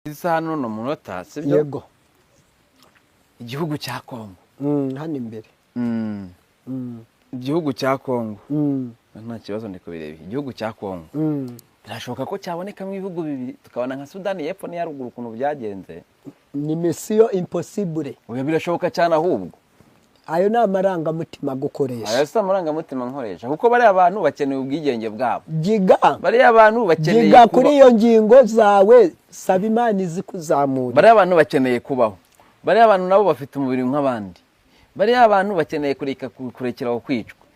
Isa hano no munota sibyo? Yego. Igihugu cya Kongo. Hano imbere. Igihugu cya Kongo. Nta kibazo ndi kubireba. Igihugu cya Kongo. Birashoboka ko cyabonekamo ibihugu bibiri tukabona nka Sudani y'Epfo n'iya ruguru ukuntu byagenze. Ni mission impossible. Oya birashoboka cyane ahubwo. Ayo ni amarangamutima gukoresha. Ayo si amarangamutima nkoresha kuko bari abantu bakeneye ubwigenge bwabo. Giga. Bari abantu bakeneye Giga kuri iyo ngingo zawe saba Imana izi kuzamura. Bari abantu bakeneye kubaho. Bari abantu nabo bafite umubiri nk'abandi. Bari abantu bakeneye kurekeraho kwicwa.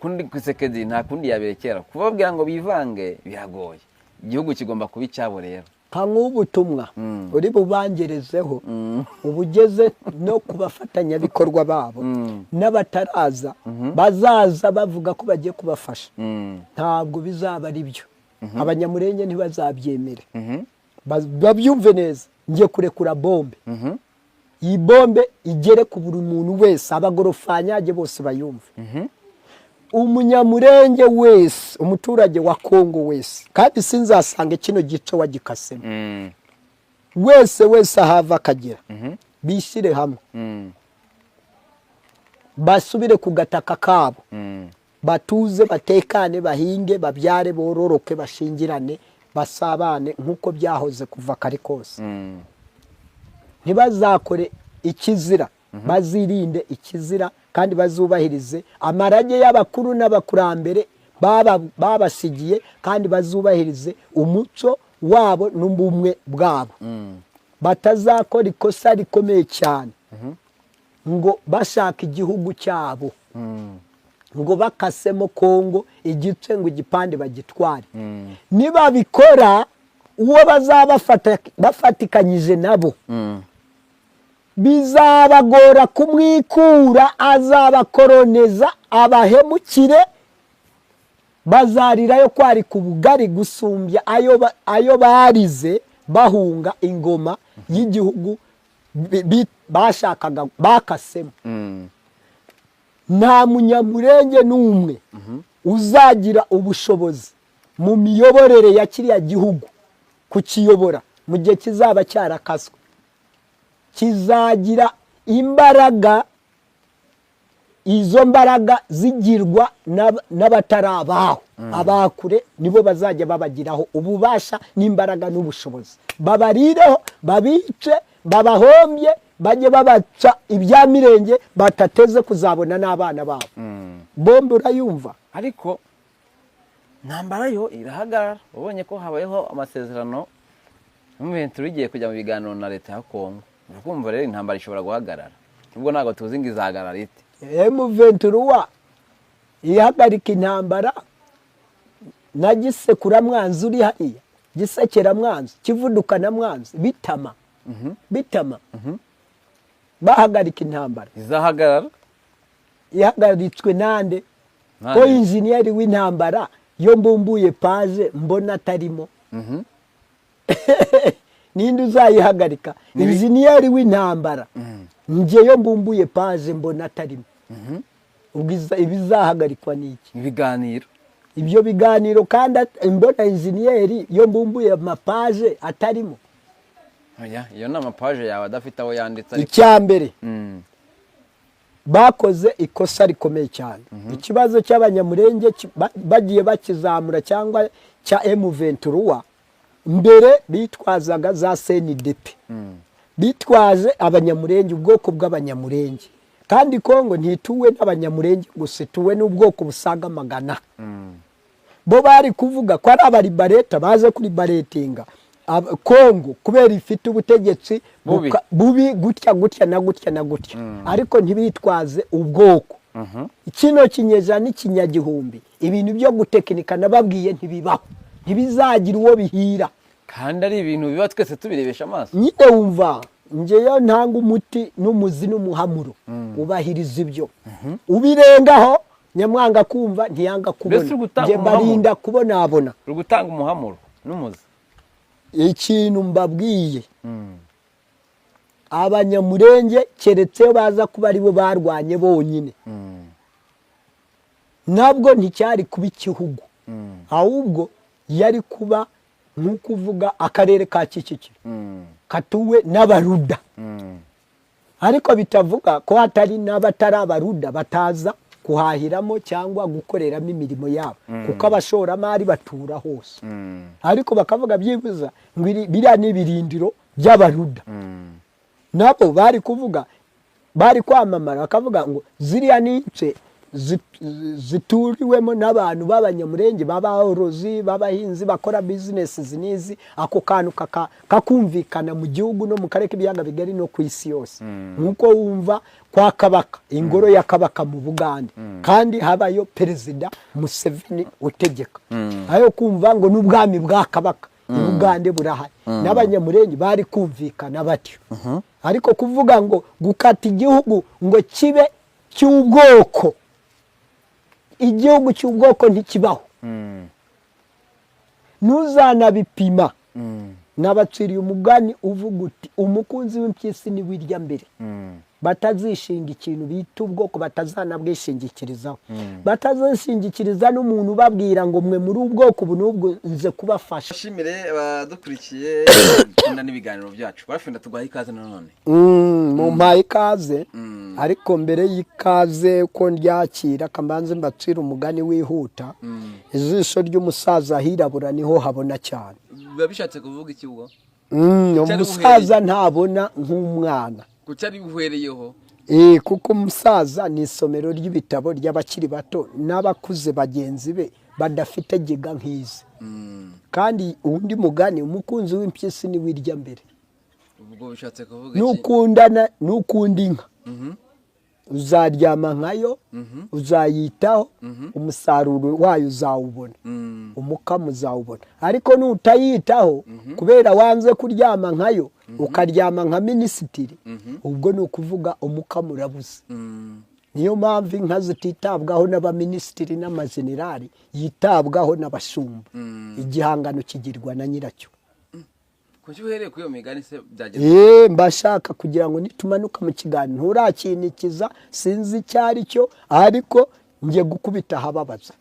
Kundi Kisekedi nta kundi yaberekera. Kubabwira ngo bivange biragoye. Igihugu kigomba kuba icyabo rero. Nk'ubutumwa uri bubangerezeho ubugeze no kubafatanya bikorwa babo n'abataraza bazaza bavuga ko bagiye kubafasha ntabwo bizaba ari byo abanyamurenge ntibazabyemere babyumve neza ngiye kurekura bombe iyi bombe igere ku buri muntu wese abagorofanyage bose bayumve umunyamurenge wese umuturage wa Kongo wese kandi sinzasange kino gice wagikasemo wese ahava akagera bishyire hamwe basubire ku gataka kabo batuze batekane bahinge babyare bororoke bashingirane basabane nk'uko byahoze kuva kare kose ntibazakore ikizira bazirinde ikizira kandi bazubahirize amarage y'abakuru n'abakurambere babasigiye kandi bazubahirize umuco wabo n'ubumwe bwabo batazakora ikosa rikomeye cyane ngo bashaka igihugu cyabo ngo bakasemo Kongo igice ngo igipande bagitware niba bikora uwo bazabafata bafatikanyije nabo bizabagora kumwikura azabakoroneza abahemukire bazarirayo kwari ku bugari gusumbya ayo barize bahunga ingoma y'igihugu bashakaga bakasemo nta munyamurenge n'umwe uzagira ubushobozi mu miyoborere ya kiriya gihugu kukiyobora mu gihe kizaba cyarakaswe kizagira imbaraga izo mbaraga zigirwa n'abatarabaho abakure nibo bazajya babagiraho ububasha n'imbaraga n'ubushobozi babarireho babice babahombye bajye babaca ibya mirenge batateze kuzabona n'abana babo bombe urayumva ariko ntambara yo irahagarara ubonye ko habayeho amasezerano n'umuventura ugiye kujya mu biganiro na leta ya Kongo ukumva rero intambara ishobora guhagarara nubwo ntago tuzi ngo izahagarara ite M23 ihagarika intambara na gisekura mwanzi uri hariya gisekera mwanzi kivudukana mwanzi bitama bahagarika intambara izahagarara ihagaritswe nande ko injiniyeri w'intambara yo mbumbuye page mbona atarimo ninde uzayihagarika injiniyeri w'intambara ngiye yo mbumbuye page mbona atarimo ibizahagarikwa n'iki ibiganiro ibyo biganiro kandi mbona injiniyeri yo mbumbuye amapaje atarimo oya iyo ni amapaje yawe adafite aho yanditse icyambere bakoze ikosa rikomeye cyane ikibazo cy'abanyamurenge bagiye bakizamura cyangwa cya M23 mbere bitwazaga za CNDP bitwaje abanyamurenge ubwoko bw'abanyamurenge kandi Kongo ntituwe n'abanyamurenge gusa tuwe n'ubwoko busaga magana bo bari kuvuga ko ari abaribareta baje kuri baretinga Kongo kubera ifite ubutegetsi bubi gutya na gutya ariko ntibitwaze ubwoko kino kinyejana n'ikinyagihumbi ibintu byo gutekinika nababwiye ntibibaho ntibizagira uwo bihira kandi ari ibintu biba twese tubirebesha amaso nyine wumva ngeyo ntanga umuti n'umuzi n'umuhamuro ubahiriza ibyo ubirengaho nyamwanga kumva ntiyanga kubona nge barinda kubonabona uri gutanga umuhamuro n'umuzi ikintu mbabwiye abanyamurenge keretse baza kuba aribo barwanye bonyine nabwo nticyari kuba igihugu ahubwo yari kuba nk'uko uvuga akarere ka Kicukiro katuwe n'abaruda, ariko bitavuga ko hatari n'abatari abaruda bataza kuhahiramo cyangwa gukoreramo imirimo yabo, kuko abashoramari batura hose, ariko bakavuga byibuza ngo biriya n'ibirindiro by'abaruda. Nabo bari kuvuga, bari kwamamara bakavuga ngo ziriya nice zituriwemo n'abantu b'abanyamurenge, b'aborozi, b'abahinzi bakora bizinesi zinizi, ako kantu kakumvikana mu gihugu no mu karere k'ibiyaga bigari no ku isi yose, nk'uko wumva kwa Kabaka, ingoro ya Kabaka mu Bugande, kandi habayo perezida Museveni utegeka, ayo kumva ngo n'ubwami bwa Kabaka Bugande burahari, n'abanyamurenge bari kumvikana batyo. Ariko kuvuga ngo gukata igihugu ngo kibe cy'ubwoko, igihugu cy'ubwoko ntikibaho, ntuzanabipima. Nabaciriye umugani uvuga uti umukunzi w'impyisi ni wirya mbere, batazishinga ikintu bita ubwoko, batazanabwishingikirizaho, batazishingikiriza n'umuntu babwira ngo mwe muri ubwoko ubu n'ubwo nze kubafasha. Shimire abadukurikiye kunda n'ibiganiro byacu, barafenda tugwaye ikaze nanone. Mu mpaye ikaze, ariko mbere y'ikaze ko ndyakira kambanze mbacira umugani wihuta. Ijisho ry'umusaza hirabura niho habona cyane. Biba bishatse kuvuga iki ubwo? Umusaza ntabona nk'umwana. Kucyari buhereyeho? Kuko umusaza ni isomero ry'ibitabo ry'abakiri bato n'abakuze bagenzi be badafite giga nk'izi. Kandi undi mugani, umukunzi w'impyisi ni wirya mbere. Ubwo bishatse kuvuga iki? Nukundana, nukunda inka, uzaryama nkayo, uzayitaho, umusaruro wayo uzawubona, umukamo uzawubona. Ariko nutayitaho kubera wanze kuryama nkayo, ukaryama nka minisitiri, ubwo ni ukuvuga umukamo urabuze. Niyo mpamvu inka zititabwaho n'abaminisitiri n'amajenerali, yitabwaho n'abashumba. Igihangano kigirwa na nyiracyo. Kuki uhereye kuri iyo migani se byageze? Mbashaka kugira ngo nitumanuka mu kiganiro nturakinikiza, sinzi icyari cyo, ariko ngiye gukubita ahababaza.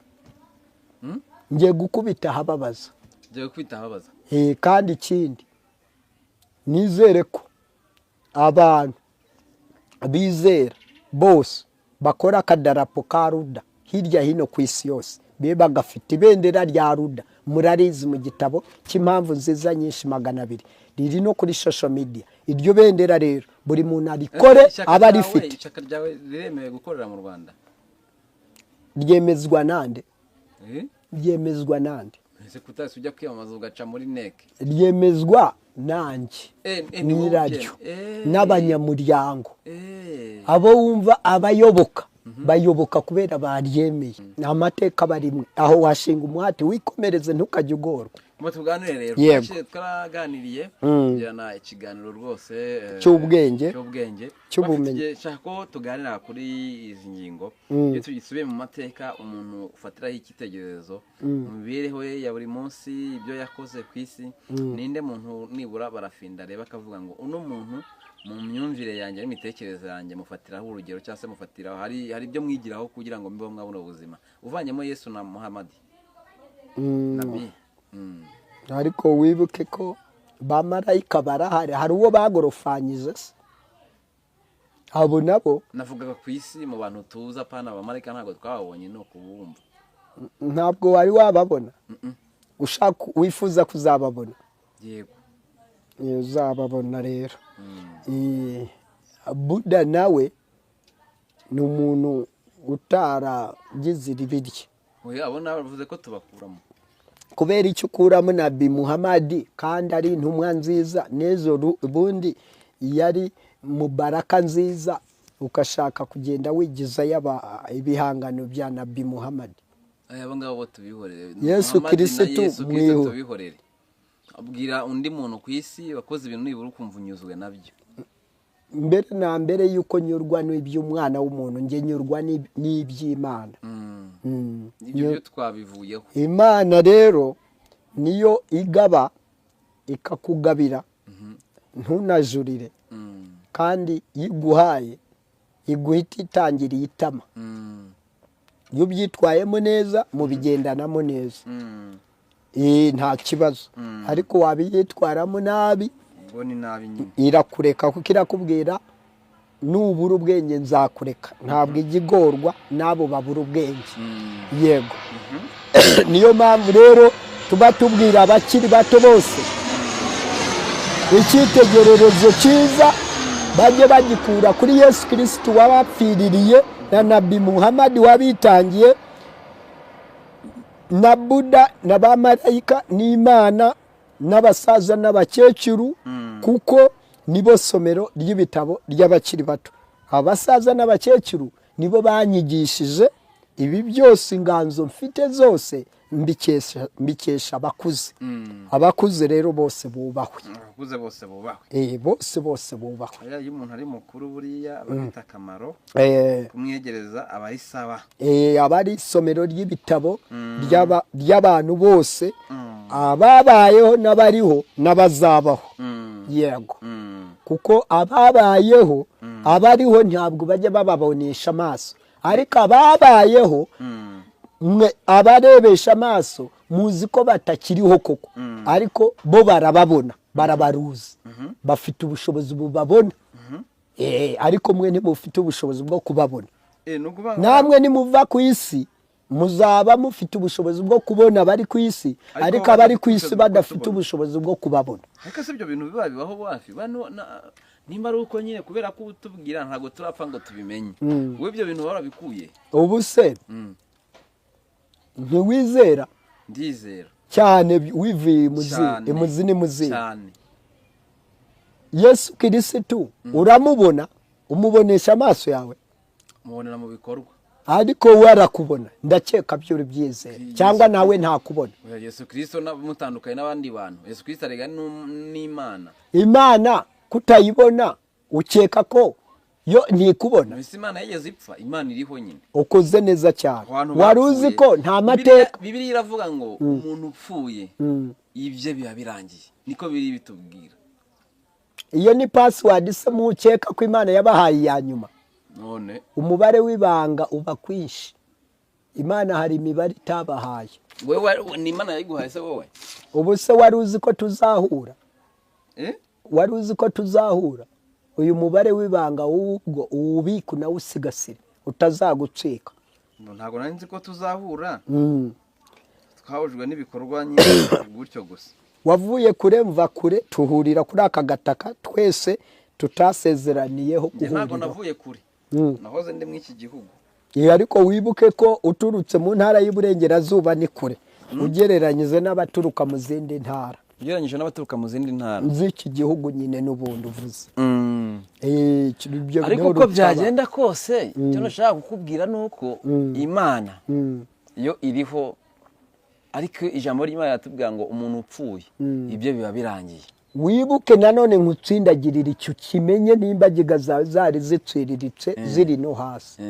Ngiye gukubita ahababaza. Ngiye gukubita ahababaza. Kandi ikindi nizere ko abantu bizera bose bakora akadarapo ka Ruda hirya hino ku isi yose, be bagafite ibendera rya Ruda. Murarizi mu gitabo cy'impamvu nziza nyinshi 200 riri no kuri social media. Iryo bendera rero buri muntu arikore aba arifite. Ishyaka ryawe riremewe gukorera mu Rwanda? Ryemezwa nande? Ryemezwa nande? Ese kutasi ujya kwiyamamaza ugaca muri NEC? Ryemezwa nanjye nyiraryo n'abanyamuryango. Abo wumva abayoboka bayoboka kubera baryemeye. Amateka barimwe, aho washinga umuhati wikomereze ntukajye ugorwa. Mu tuganire rero twaraganiriye byana ikiganiro rwose cy'ubwenge cy'ubumenyi. Shako tuganira kuri izi ngingo, iyo tugisubiye mu mateka, umuntu ufatiraho ikitegererezo mu mibereho ye ya buri munsi, ibyo yakoze ku isi, ninde muntu nibura barafinda reba akavuga ngo uno muntu mu myumvire yanjye n'imitekerereze yanjye mufatiraho urugero, cyangwa se mufatiraho hari ibyo mwigiraho kugira ngo mbibo mwabona ubuzima, uvanyemo Yesu na Muhammad nabi. Ariko wibuke ko bamarayika barahari, hari uwo bagorofanyije se. Abo nabo navugaga ku isi mu bantu tuza pana abamarayika ntabwo twababonye no kubumva. Ntabwo wari wababona? Ushaka wifuza kuzababona? Yego. Uzababona rero. Buda nawe ni umuntu utaragize ibiryo. Abona bavuze ko tubakuramo. Kubera icyo ukuramo Nabi Muhammad kandi ari intumwa nziza, nezo ubundi yari mubaraka nziza, ukashaka kugenda wigiza yaba ibihangano bya Nabi Muhammad. Abo ngabo tubihorere. Yesu Kristo tubihorere. Abwira undi muntu ku isi wakoze ibintu nibura ukumva unyuzwe nabyo. Mbere na mbere yuko nyurwa n'iby'umwana w'umuntu, nge nyurwa n'iby'Imana. Ibyo twabivuyeho. Imana rero niyo igaba ikakugabira, ntunajurire, kandi yiguhaye iguhita itangiriye itama. Iyo byitwayemo neza mubigendanamo neza. nta kibazo ariko wabiyitwaramo nabi ubwo ni nabi nyine irakureka kuko irakubwira nubura ubwenge nzakureka ntabwo ijya igorwa n'abo babura ubwenge yego niyo mpamvu rero tuba tubwira abakiri bato bose icyitegererezo cyiza bajye bagikura kuri Yesu Kristo wabapfiririye na Nabi Muhammad wabitangiye na Buddha n'abamarayika n'Imana n'abasaza n'abakecuru kuko nibo somero ry'ibitabo ry'abakiri bato. Abasaza n'abakecuru nibo banyigishije ibi byose inganzo mfite zose mbikesha abakuze. Abakuze rero bose bubahwe. Abakuze bose bubahwe. Bose bubahwe. Iyo umuntu ari mukuru buriya abafite akamaro kumwegereza abari saba. Abari somero ry'ibitabo ry'abantu bose ababayeho n'abariho n'abazabaho. Yego. Kuko ababayeho abariho ntabwo bajya bababonesha amaso ariko ababayeho mwe abarebesha amaso muzi ko batakiriho koko ariko bo barababona barabaruzi bafite ubushobozi bubabona ariko mwe ntibufite ubushobozi bwo kubabona namwe nimuva ku isi muzaba mufite ubushobozi bwo kubona bari ku isi ariko abari ku isi badafite ubushobozi bwo kubabona. Ariko se ibyo bintu bibaho wafi bano nimba ari uko nyine kubera ko utubwira ntago turapfa ngo tubimenye we ibyo bintu barabikuye ubu se ntiwizera ndizera cyane wivuye imuzi n'imuzi cyane Yesu Kristo uramubona umubonesha amaso yawe mubonera mu bikorwa ariko warakubona ndakeka byuri byizera cyangwa nawe ntakubona. Yesu Kristo mutandukanye n'abandi bantu. Yesu Kristo arega n'Imana. Imana kutayibona ukeka ko yo ntikubona. Imana yigeze ipfa Imana iriho nyine. Ukoze neza cyane. Waruzi ko nta mateka Bibiliya iravuga ngo umuntu upfuye ibye biba birangiye. Niko biri bitubwira. Iyo ni password se mukeka ko Imana yabahaye ya nyuma. None umubare w'ibanga uba kwinshi. Imana hari imibare itabahaye. Wewe ni Imana yiguhaye se wowe? Ubu se waruzi ko tuzahura? Waruzi ko tuzahura? Uyu mubare w'ibanga ubwo ubika nawe usigasire utazagucika. Ntago nzi ko tuzahura. Twahujwe n'ibikorwa nyine gutyo gusa. Wavuye kure mva kure tuhurira kuri aka gataka twese tutasezeraniyeho kuhurira. Ntago navuye kure. Nahoze ndi mw'iki gihugu. Ariko wibuke ko uturutse mu ntara y'Iburengerazuba ni kure. Ugereranyije n'abaturuka mu zindi ntara. Ugereranyije n'abaturuka mu zindi ntara. Z'iki gihugu nyine n'ubundi uvuze. Ariko uko byagenda kose cyo nashaka kukubwira nuko Imana iyo iriho ariko ijambo ry'Imana yatubwira ngo umuntu upfuye ibyo biba birangiye. Wibuke nanone nkutsindagirira icyo kimenye nimbagiga zari ziciriritse ziri no hasi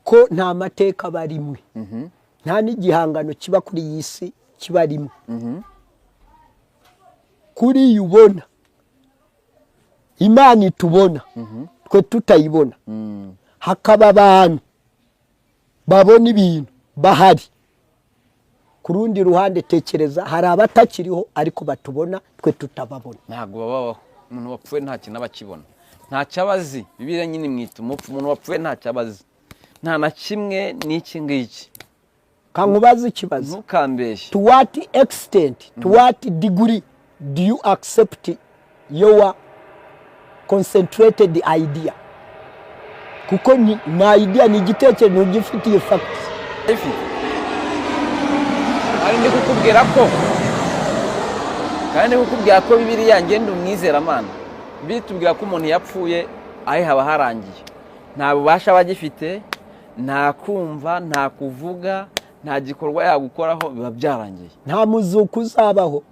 ko nta mateka barimwe nta n'igihangano kiba kuri iyi si kiba rimwe kuri yubona Imana itubona twe tutayibona hakaba abantu babona ibintu bahari. Ku rundi ruhande tekereza hari abatakiriho ariko batubona twe tutababona. Ntago babaho umuntu wapfuye nta kintu abakibona nta cyabazi. Bibiliya nyine mwita umupfu umuntu wapfuye nta cyabazi nta na kimwe n'iki ngiki. Kankubaza ikibazo ntukambeshye. To what extent to what degree do you accept your concentrated idea? Kuko na idea ni igitekerezo gifitiye facts. Kandi kukubwira ko Bibiliya ngende umwizera Mana. Bitubwira ko umuntu yapfuye ahe haba harangiye. Nta bubasha bagifite, nta kumva, nta kuvuga, nta gikorwa yagukoraho biba byarangiye. Nta muzuko uzabaho.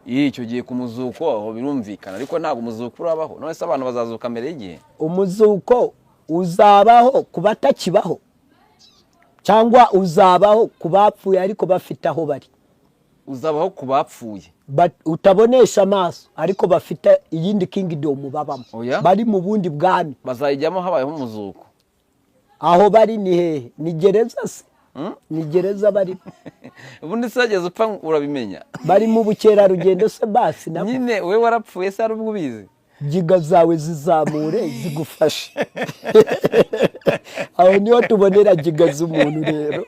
Icyo giye ku muzuko aho birumvikana ariko ntago umuzuko urabaho. None se abantu bazazuka mbere y'igihe? Umuzuko uzabaho kubatakibaho. Cyangwa uzabaho kubapfuye ariko bafite aho bari. Uzabaho kubapfuye utabonesha amaso ariko bafite iyindi kingdom babamo. Bari mu bundi bwami bazayijyamo habayeho umuzuko. Aho bari ni hehe? Ni gereza se? ni gereza bari ubundi se wageze upfa urabimenya bari mu bukerarugendo se basi nabo nyine we warapfuye se ari ubwo ubizi giga zawe zizamure zigufashe aho niho tubonera giga z'umuntu rero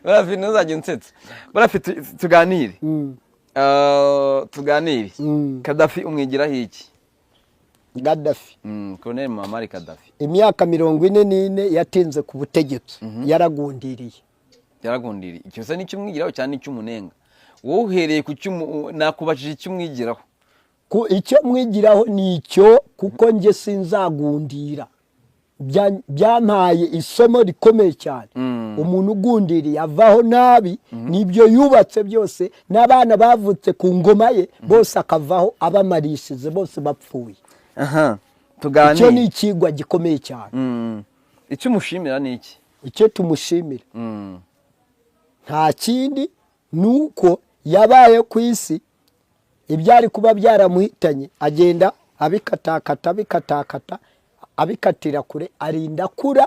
barafi ntuzajya unsetsa barafi tuganire tuganire Kadafi umwigiraho iki Gaddafi Colonel Muammar Gaddafi imyaka 44 yatinze ku butegetsi yaragundiriye icyo se nicyo umwigiraho cyane icyo umunenga wowe uhereye ku cyo nakubajije icyo umwigiraho icyo mwigiraho ni icyo kuko nge sinzagundira byampaye isomo rikomeye cyane umuntu ugundiriye avaho nabi nibyo yubatse byose n'abana bavutse ku ngoma ye bose akavaho abamarishije bose bapfuye tuganire icyo ni ikigwa gikomeye cyane icyo umushimira ni iki icyo tumushimira nta kindi nuko yabaye ku isi ibyari kuba byaramuhitanye agenda abikatakata abikatira kure arinda kura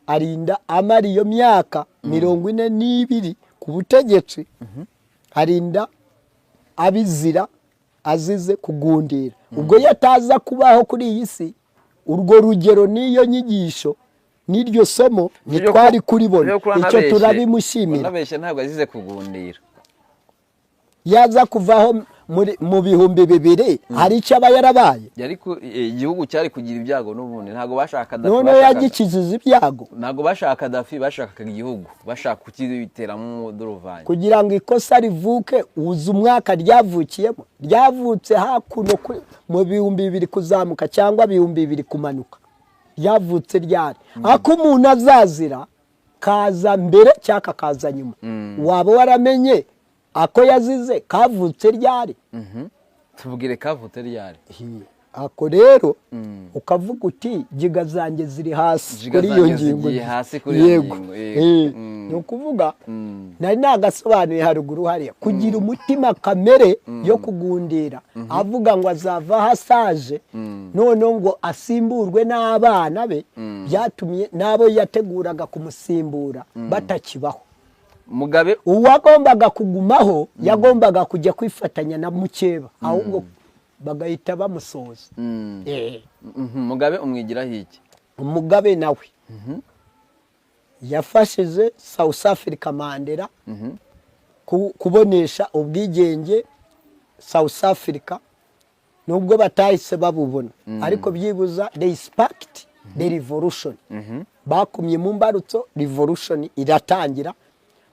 arinda amara iyo myaka 42 ku butegetsi arinda abizira azize kugundira ubwo yataza kubaho kuri iyi si urwo rugero niyo nyigisho n'iryo somo ntitwari kuribona icyo turabimushimira nabeshye ntabwo azize kugundira yaza kuvaho mu bihumbi 2 hari icyo aba yarabaye igihugu cyari kugira ibyago n'ubundi ntabwo bashaka none yagikiziza ibyago ntabwo bashaka Kadafi bashakaga igihugu bashaka kukiteramo Dorovani kugira ngo ikosa rivuke uzi umwaka ryavukiyemo ryavutse hakuno mu bihumbi 2 kuzamuka cyangwa 200 kumanuka ryavutse ryari ako umuntu azazira kaza mbere cyaka kaza nyuma waba waramenye ako yazize kavutse ryari tubwire kavutse ryari ako rero ukavuga uti giga zanjye ziri hasi kuri iyo ngingo yego ni ukuvuga nari nagasobanuye haruguru hariya kugira umutima kamere yo kugundira avuga ngo azava hasaje none ngo asimburwe n'abana be byatumye nabo yateguraga kumusimbura batakibaho Mugabe uwagombaga kugumaho yagombaga kujya kwifatanya na mukeba ahubwo bagahita bamusoza Mugabe umwigiraho iki Mugabe nawe yafashije South Africa Mandela kubonesha ubwigenge South Africa nubwo batahise babubona ariko byibuza they sparked the revolution bakumye mu mbarutso revolution iratangira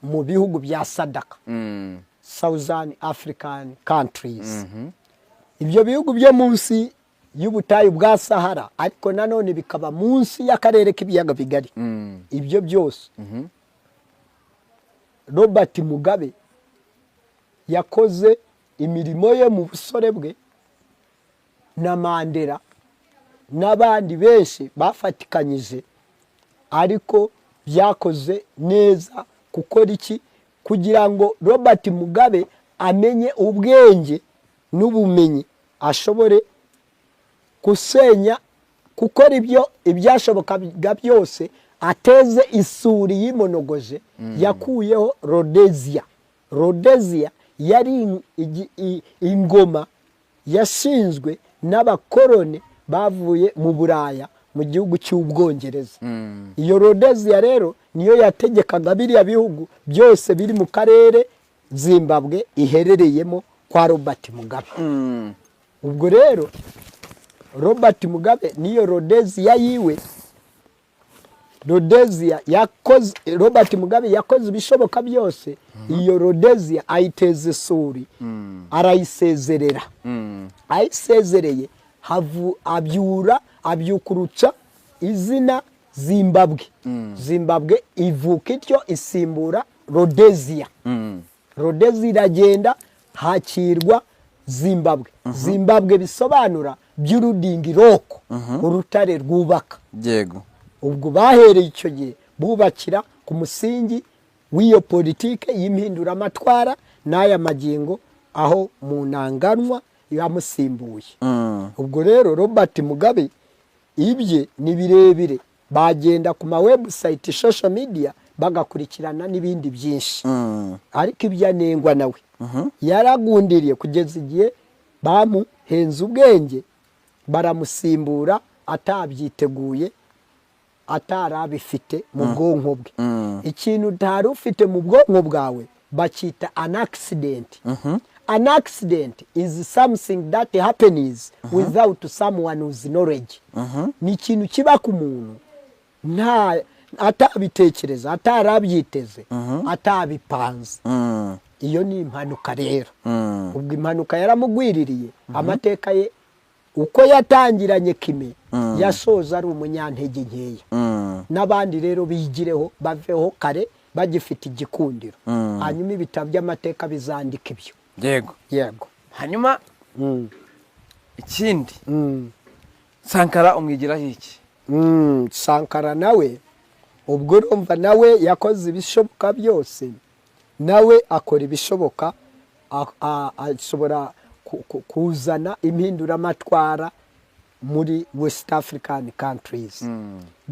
mu bihugu bya Sadaka Southern African countries ibyo bihugu byo munsi y'ubutayu bwa Sahara ariko nanone bikaba munsi y'akarere k'ibiyaga bigari ibyo byose Robert Mugabe yakoze imirimo ye mu busore bwe na Mandela n'abandi benshi bafatikanyije ariko byakoze neza gukora iki kugira ngo Robert Mugabe amenye ubwenge n'ubumenyi ashobore gusenya gukora ibyashobokaga byose ateze isuri y'imonogoje yakuyeho Rhodesia yari ingoma yashinzwe n'abakoroni bavuye mu Buraya mu gihugu cy'Ubwongereza iyo Rhodesia rero niyo yategekaga biriya bihugu byose biri mu karere Zimbabwe iherereyemo kwa Robert Mugabe ubwo rero Robert Mugabe niyo Rhodesia yiwe Robert Mugabe yakoze ibishoboka byose iyo Rhodesia ayiteze isuri arayisezerera ayisezereye abyukurutsa izina Zimbabwe ivuka ityo isimbura Rhodesia iragenda hakirwa Zimbabwe bisobanura by'urudingiroko urutare rwubaka yego ubwo bahereye icyo gihe bubakira ku musingi w'iyo politike y'impindura amatwara n'aya magingo aho mu ntanganwa yamusimbuye ubwo rero Robert Mugabe ibye ni birebire bagenda ku ma website social media bagakurikirana n'ibindi byinshi ariko ibyo anengwa nawe yaragundiriye kugeza igihe bamuhenze ubwenge baramusimbura atabyiteguye atarabifite mu bwonko bwe ikintu utari ufite mu bwonko bwawe bacyita an accident. An accident is something that happens without someone's knowledge. Ni ikintu kiba ku muntu nta atabitekereza atarabyiteze atabipanze. Iyo ni impanuka rero. Ubwo impanuka yaramugwiririye amateka ye uko yatangiranye kime yasoza ari umunyantege nkeya. N'abandi rero bigireho baveho kare bagifite igikundiro. Hanyuma ibitabo by'amateka bizandika ibyo. Yego. Hanyuma ikindi Sankara umwigiraho iki? Sankara nawe ubwo urumva nawe yakoze ibishoboka byose. Nawe akora ibishoboka ashobora kuzana impinduramatwara muri West African countries.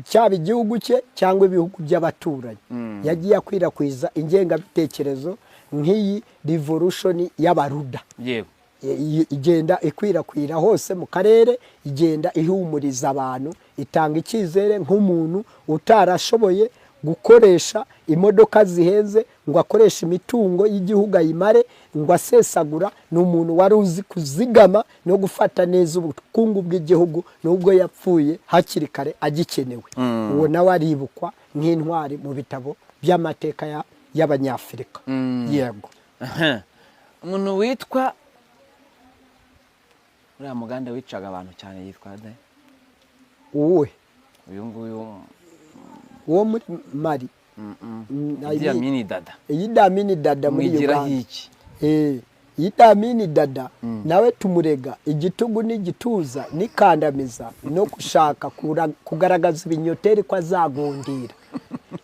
Cyaba igihugu cye cyangwa ibihugu by'abaturanyi. Yagiye akwirakwiza ingengabitekerezo nk'iyi revolution y'abaruda. Yego. Igenda ikwirakwira hose mu karere, igenda ihumuriza abantu, itanga icyizere nk'umuntu utarashoboye gukoresha imodoka zihenze ngo akoresha imitungo y'igihugu ayimare ngo asesagura. Ni umuntu wari uzi kuzigama no gufata neza ubukungu bw'igihugu nubwo yapfuye hakiri kare agikenewe. Uwo nawe aribukwa nk'intwari mu bitabo by'amateka y'Abanyafurika. Yego. Umuntu witwa uriya muganda wicaga abantu cyane yitwa nde? Uwe uyu nguyu uwo muri Mali. Idi Amini Dada. Idi Amini Dada muri Uganda. Idi Amini Dada nawe tumurega igitugu n'igituza n'ikandamiza no gushaka kugaragaza ibinyoteri ko azagundira.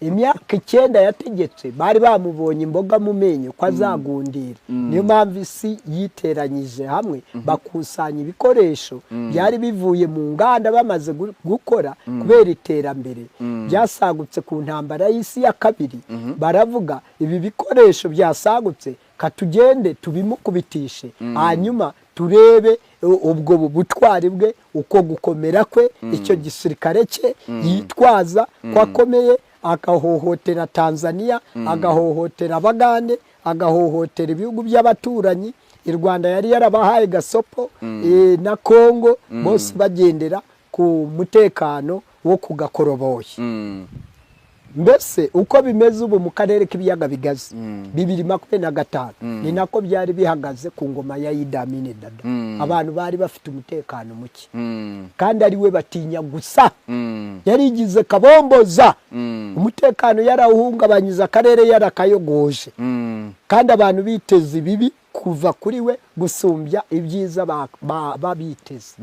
Imyaka 9 yategetse bari bamubonye imboga mu menyo ko azagundira. Niyo mpamvu isi yiteranyije hamwe bakusanya ibikoresho byari bivuye mu nganda bamaze gukora kubera iterambere byasagutse ku ntambara y'isi ya kabiri. Baravuga ibi bikoresho byasagutse katugende tubimukubitishe hanyuma turebe ubwo butwari bwe uko gukomera kwe icyo gisirikare cye yitwaza ko akomeye. Agahohotera Tanzania, agahohotera Abagande, agahohotera ibihugu by'abaturanyi. I Rwanda yari yarabahaye gasopo na Kongo bose bagendera ku mutekano wo kugakoroboye. Mbese uko bimeze ubu mu karere k'ibiyaga bigazi 2025 ni nako byari bihagaze ku ngoma ya Idi Amini Dada. Abantu bari bafite umutekano muke kandi ari we batinya gusa. Yarigize kabomboza umutekano yarawuhungabanyiza akarere yarakayogoje kandi abantu biteze bibi kuva kuri we gusumbya ibyiza babiteze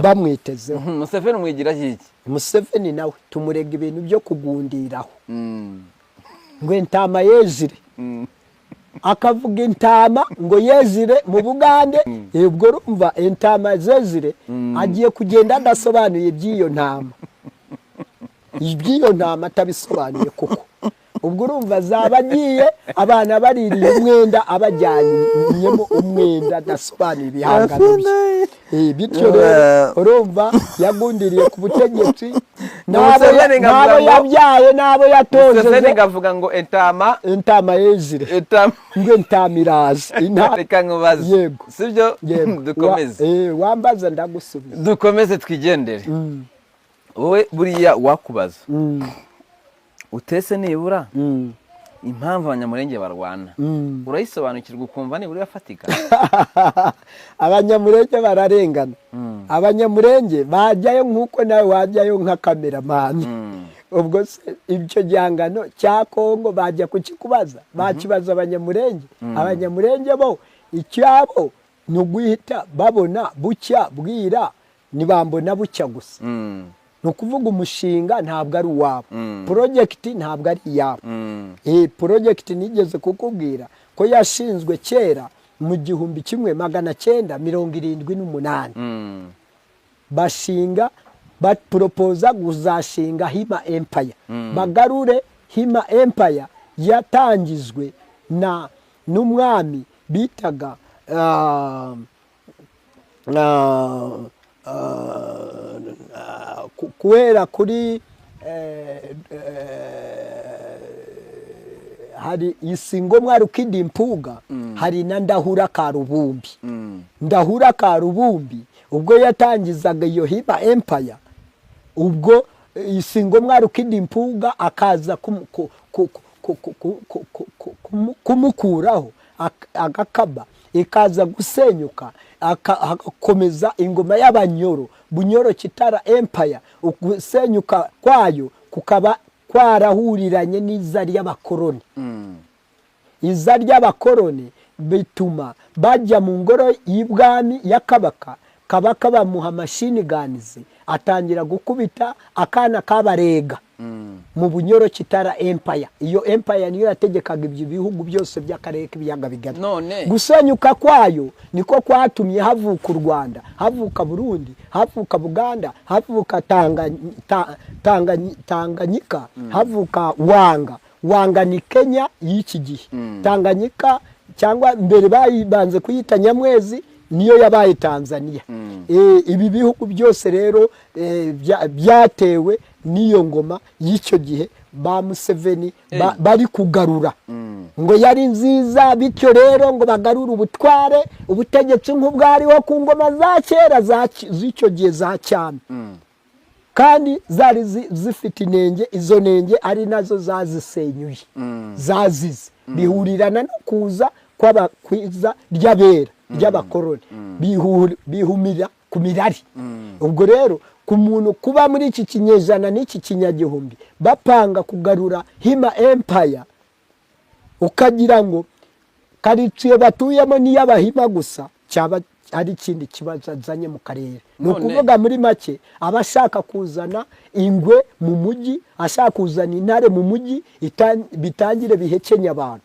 bamwitezeho. Museveni umwigiraho iki? Museveni nawe tumurega ibintu byo kugundiraho. Ngo intama yezire akavuga intama ngo yezire mu Bugande. Ubwo urumva intama zezire agiye kugenda adasobanuye by'iyo ntama. Iby'iyo ntama atabisobanuye kuko ubwo urumva zabagiye abana baririye umwenda abajyanyemo umwenda adasobanuye ibihangano bye. Bityo rero urumva yagundiriye ku butegetsi nabo yabyaye nabo yatoje. Museveni ngavuga ngo intama yezire ngo intama iraje. Reka nkubaze sibyo? Dukomeze. Wambaza ndagusubiza. Dukomeze twigendere. Wowe buriya wakubaza utese nibura impamvu abanyamurenge barwana urayisobanukirwa ukumva nibura yafatika? Abanyamurenge bararengana. Abanyamurenge bajyayo nk'uko nawe wajyayo nka cameraman. Ubwo ibyo gihangano cya Kongo bajya kukikubaza bakibaza abanyamurenge. Abanyamurenge bo icyabo ni uguhita babona bucya bwira nibambona bucya gusa. No kuvuga umushinga ntabwo ari uwabo. Project ntabwo ari iyabo. Project nigeze kukubwira ko yashinzwe kera mu 1978 bashinga proposa guzashinga Hima Empire bagarure Hima Empire yatangizwe n'umwami bitaga kuhera kuri hari Isingo Mwarukindi Mpuga, hari na Ndahura Karubumbi. Ndahura Karubumbi ubwo yatangizaga iyo Hima Empire, ubwo Isingo Mwarukindi Mpuga akaza kumukuraho agakaba, ikaza gusenyuka, agakomeza ingoma y'Abanyoro, Bunyoro Kitara Empire. Gusenyuka kwayo kukaba kwarahuriranye n'iza ry'abakoroni. Iza ry'abakoroni bituma bajya mu ngoro y'ibwami ya Kabaka. Kabaka bamuha machine guns, atangira gukubita akana kabarega mu Bunyoro Kitara Empire. Iyo empire niyo yategekaga ibyo bihugu byose by'akarere k'ibiyaga bigari. Gusenyuka kwayo niko kwatumye havuka u Rwanda, havuka Burundi, havuka Buganda, havuka Tanganyika, havuka Wanga ni Kenya y'iki gihe. Tanganyika cyangwa mbere bayibanze kuyita Nyamwezi niyo yabaye Tanzania. Ibi bihugu byose rero byatewe n'iyo ngoma y'icyo gihe ba Museveni bari kugarura, ngo yari nziza, bityo rero ngo bagarura ubutware ubutegetsi nk'ubwariho ku ngoma za kera z'icyo gihe za cyane. Kandi zari zifite inenge, izo nenge ari nazo zazisenyuye, zazize bihurirana no kuza kw'abakwiza ry'abera ry'abakoroni, bihumira ku mirari. Ubwo rero ku muntu kuba muri iki kinyejana n'iki kinyagihumbi bapanga kugarura Hima Empire, ukagira ngo karitsiye batuyemo ni y'Abahima gusa, cyaba ari ikindi kibazo azanye mu karere. Ni ukuvuga muri make abashaka kuzana ingwe mu mujyi, ashaka kuzana intare mu mujyi, bitangire bihekenya abantu.